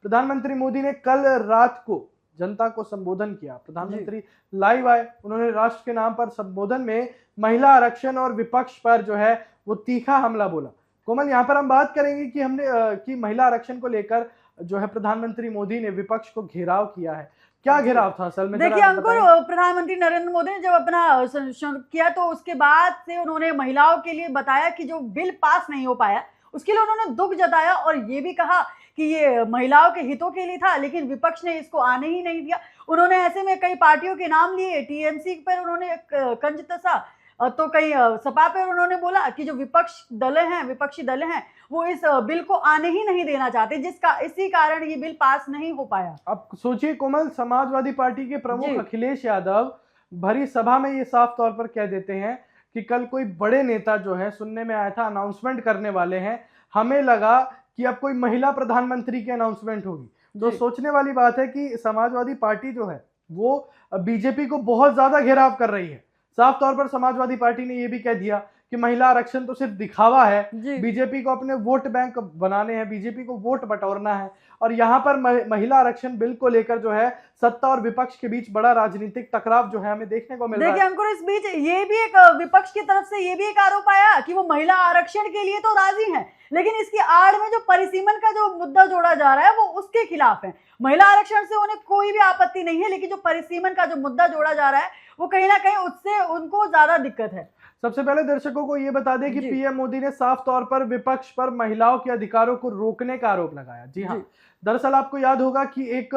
प्रधानमंत्री मोदी ने कल रात को जनता को संबोधन किया। प्रधानमंत्री लाइव आए, उन्होंने राष्ट्र के नाम पर संबोधन में महिला आरक्षण और विपक्ष पर जो है वो तीखा हमला बोला। कोमल, यहाँ पर हम बात करेंगे कि हमने कि महिला आरक्षण को लेकर जो है प्रधानमंत्री मोदी ने विपक्ष को घेराव किया है। क्या घेराव था असल में? देखिए अंकुर, प्रधानमंत्री नरेंद्र मोदी ने जब अपना किया तो उसके बाद से उन्होंने महिलाओं के लिए बताया कि जो बिल पास नहीं हो पाया उसके लिए उन्होंने दुख जताया और ये भी कहा कि ये महिलाओं के हितों के लिए था, लेकिन विपक्ष ने इसको आने ही नहीं दिया। उन्होंने ऐसे में कई पार्टियों के नाम लिए, टीएमसी पर उन्होंने कंज कसा, तो कई सपा पर उन्होंने बोला कि जो विपक्षी दल हैं वो इस बिल को आने ही नहीं देना चाहते, इसी कारण ये बिल पास नहीं हो पाया। अब सोचिए कोमल, समाजवादी पार्टी के प्रमुख अखिलेश यादव भरी सभा में ये साफ तौर पर कह देते हैं कि कल कोई बड़े नेता जो है, सुनने में आया था अनाउंसमेंट करने वाले हैं, हमें लगा कि अब कोई महिला प्रधानमंत्री की अनाउंसमेंट होगी। तो सोचने वाली बात है कि समाजवादी पार्टी जो है वो बीजेपी को बहुत ज्यादा घेराव कर रही है। साफ तौर पर समाजवादी पार्टी ने यह भी कह दिया कि महिला आरक्षण तो सिर्फ दिखावा है, बीजेपी को अपने वोट बैंक बनाने हैं, बीजेपी को वोट बटोरना है। और यहाँ पर महिला आरक्षण बिल को लेकर जो है सत्ता और विपक्ष के बीच बड़ा राजनीतिक टकराव जो है हमें देखने को मिल रहा है। देखिए अंकुर, इस बीच ये भी एक विपक्ष की तरफ से ये भी एक आरोप आया कि वो महिला आरक्षण के लिए तो राजी हैं, लेकिन इसकी आड़ में जो परिसीमन का जो मुद्दा जोड़ा जा रहा है वो उसके खिलाफ है। महिला आरक्षण से उन्हें कोई भी आपत्ति नहीं है, लेकिन जो परिसीमन का जो मुद्दा जोड़ा जा रहा है वो कहीं ना कहीं उससे उनको ज्यादा दिक्कत है। सबसे पहले दर्शकों को यह बता दें कि पीएम मोदी ने साफ तौर पर विपक्ष पर महिलाओं के अधिकारों को रोकने का आरोप लगाया। जी हाँ, दरअसल आपको याद होगा कि एक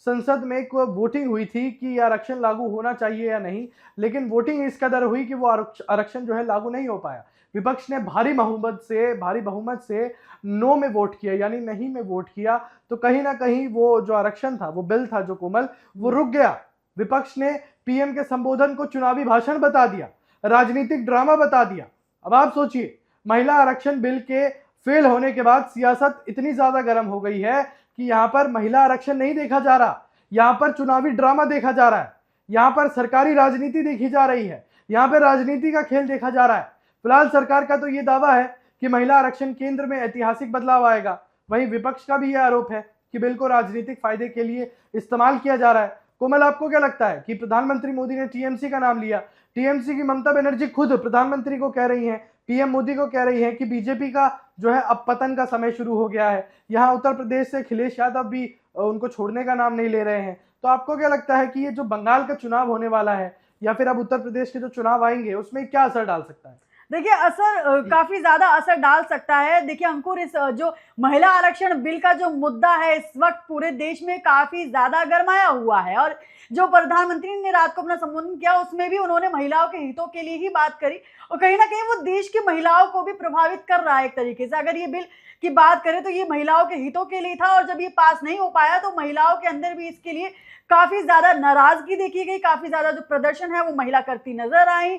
संसद में एक वोटिंग हुई थी कि यह आरक्षण लागू होना चाहिए या नहीं, लेकिन वोटिंग इस कदर हुई कि वो आरक्षण जो है लागू नहीं हो पाया। विपक्ष ने भारी बहुमत से नो में वोट किया, यानी नहीं में वोट किया। तो कहीं ना कहीं वो जो आरक्षण था, वो बिल था जो कोमल, वो रुक गया। विपक्ष ने पीएम के संबोधन को चुनावी भाषण बता दिया, राजनीतिक ड्रामा बता दिया। अब आप सोचिए, महिला आरक्षण बिल के फेल होने के बाद सियासत इतनी ज्यादा गर्म हो गई है कि यहां पर महिला आरक्षण नहीं देखा जा रहा, यहां पर चुनावी ड्रामा देखा जा रहा है, यहां पर सरकारी राजनीति देखी जा रही है, यहां पर राजनीति का खेल देखा जा रहा है। फिलहाल सरकार का तो यह दावा है कि महिला आरक्षण केंद्र में ऐतिहासिक बदलाव आएगा। वहीं विपक्ष का भी यह आरोप है कि बिल को राजनीतिक फायदे के लिए इस्तेमाल किया जा रहा है। कोमल, आपको क्या लगता है कि प्रधानमंत्री मोदी ने टीएमसी का नाम लिया, टीएमसी की ममता बनर्जी खुद प्रधानमंत्री को कह रही हैं, पीएम मोदी को कह रही हैं कि बीजेपी का जो है अब पतन का समय शुरू हो गया है। यहाँ उत्तर प्रदेश से अखिलेश यादव भी उनको छोड़ने का नाम नहीं ले रहे हैं। तो आपको क्या लगता है कि ये जो बंगाल का चुनाव होने वाला है या फिर अब उत्तर प्रदेश के जो चुनाव आएंगे उसमें क्या असर डाल सकता है? देखिए असर काफी ज्यादा असर डाल सकता है। देखिए अंकुर, इस जो महिला आरक्षण बिल का जो मुद्दा है इस वक्त पूरे देश में काफी ज्यादा गरमाया हुआ है, और जो प्रधानमंत्री ने रात को अपना संबोधन किया उसमें भी उन्होंने महिलाओं के हितों के लिए ही बात करी, और कहीं ना कहीं वो देश की महिलाओं को भी प्रभावित कर रहा है एक तरीके से। अगर ये बिल की बात करें तो ये महिलाओं के हितों के लिए था, और जब ये पास नहीं हो पाया तो महिलाओं के अंदर भी इसके लिए काफी ज्यादा नाराजगी देखी गई, काफी ज्यादा जो प्रदर्शन है वो महिला करती नजर आई।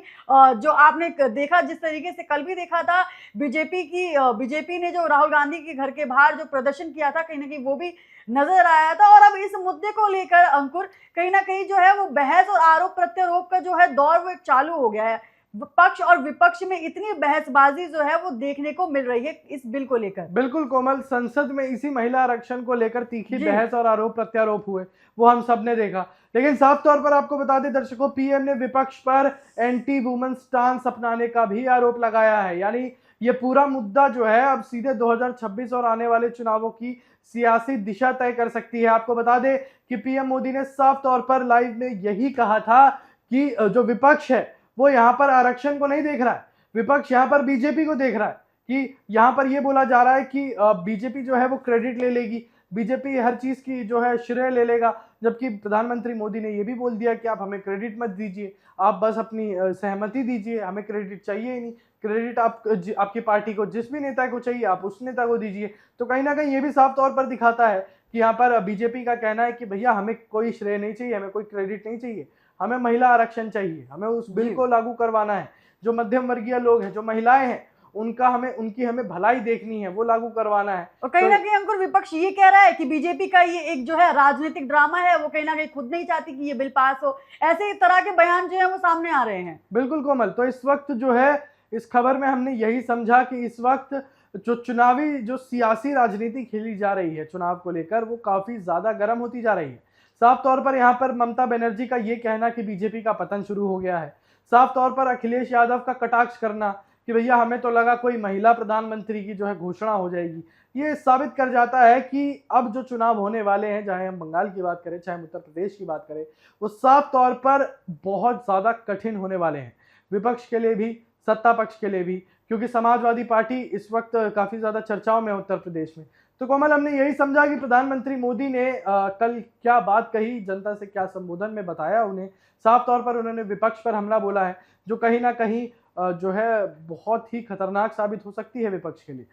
जो आपने देखा, जिस तरीके से कल भी देखा था, बीजेपी ने जो राहुल गांधी के घर के बाहर जो प्रदर्शन किया था, कहीं ना कहीं वो भी नजर आया था। और अब इस मुद्दे को लेकर अंकुर कहीं ना कहीं जो है वो बहस और आरोप प्रत्यारोप का जो है दौर वो चालू हो गया है। पक्ष और विपक्ष में इतनी बहसबाजी जो है वो देखने को मिल रही है इस बिल को लेकर। बिल्कुल कोमल, संसद में इसी महिला आरक्षण को लेकर तीखी बहस और आरोप प्रत्यारोप हुए, वो हम सब ने देखा। लेकिन साफ तौर पर आपको बता दें दर्शकों, पीएम ने विपक्ष पर एंटी वुमेन स्टांस अपनाने का भी आरोप लगाया है। यानी ये पूरा मुद्दा जो है अब सीधे 2026 और आने वाले चुनावों की सियासी दिशा तय कर सकती है। आपको बता दें कि पीएम मोदी ने साफ तौर पर लाइव में यही कहा था कि जो विपक्ष है वो यहाँ पर आरक्षण को नहीं देख रहा है, विपक्ष यहाँ पर बीजेपी को देख रहा है। कि यहाँ पर ये बोला जा रहा है कि बीजेपी जो है वो क्रेडिट ले लेगी, बीजेपी हर चीज की जो है श्रेय ले लेगा, जबकि प्रधानमंत्री मोदी ने ये भी बोल दिया कि आप हमें क्रेडिट मत दीजिए, आप बस अपनी सहमति दीजिए, हमें क्रेडिट चाहिए ही नहीं। क्रेडिट आपकी पार्टी को जिस भी नेता को चाहिए आप उस नेता को दीजिए। तो कहीं ना कहीं ये भी साफ तौर पर दिखाता है कि यहाँ पर बीजेपी का कहना है कि भैया हमें कोई श्रेय नहीं चाहिए, हमें कोई क्रेडिट नहीं चाहिए, हमें महिला आरक्षण चाहिए, हमें उस बिल को लागू करवाना है। जो मध्यम वर्गीय लोग हैं, जो महिलाएं हैं, उनकी हमें भलाई देखनी है, वो लागू करवाना है। और कहीं ना कहीं अंकुर विपक्ष ये कह रहा है कि बीजेपी का ये एक जो है राजनीतिक ड्रामा है, वो कहीं ना कहीं खुद नहीं चाहती कि ये बिल पास हो। ऐसे ही तरह के बयान जो है वो सामने आ रहे हैं। बिल्कुल कोमल, तो इस वक्त जो है इस खबर में हमने यही समझा कि इस वक्त जो चुनावी जो सियासी राजनीति खेली जा रही है चुनाव को लेकर, वो काफी ज्यादा गर्म होती जा रही है। साफ तौर पर यहाँ पर ममता बनर्जी का ये कहना कि बीजेपी का पतन शुरू हो गया है, साफ तौर पर अखिलेश यादव का कटाक्ष करना कि भैया हमें तो लगा कोई महिला प्रधानमंत्री की जो है घोषणा हो जाएगी, ये साबित कर जाता है कि अब जो चुनाव होने वाले हैं, चाहे हम बंगाल की बात करें चाहे हम उत्तर प्रदेश की बात करें, वो साफ तौर पर बहुत ज्यादा कठिन होने वाले हैं, विपक्ष के लिए भी सत्ता पक्ष के लिए भी, क्योंकि समाजवादी पार्टी इस वक्त काफी ज्यादा चर्चाओं में है उत्तर प्रदेश में। तो कोमल, हमने यही समझा कि प्रधानमंत्री मोदी ने कल क्या बात कही, जनता से क्या संबोधन में बताया उन्हें, साफ तौर पर उन्होंने विपक्ष पर हमला बोला है, जो कहीं ना कहीं जो है बहुत ही खतरनाक साबित हो सकती है विपक्ष के लिए।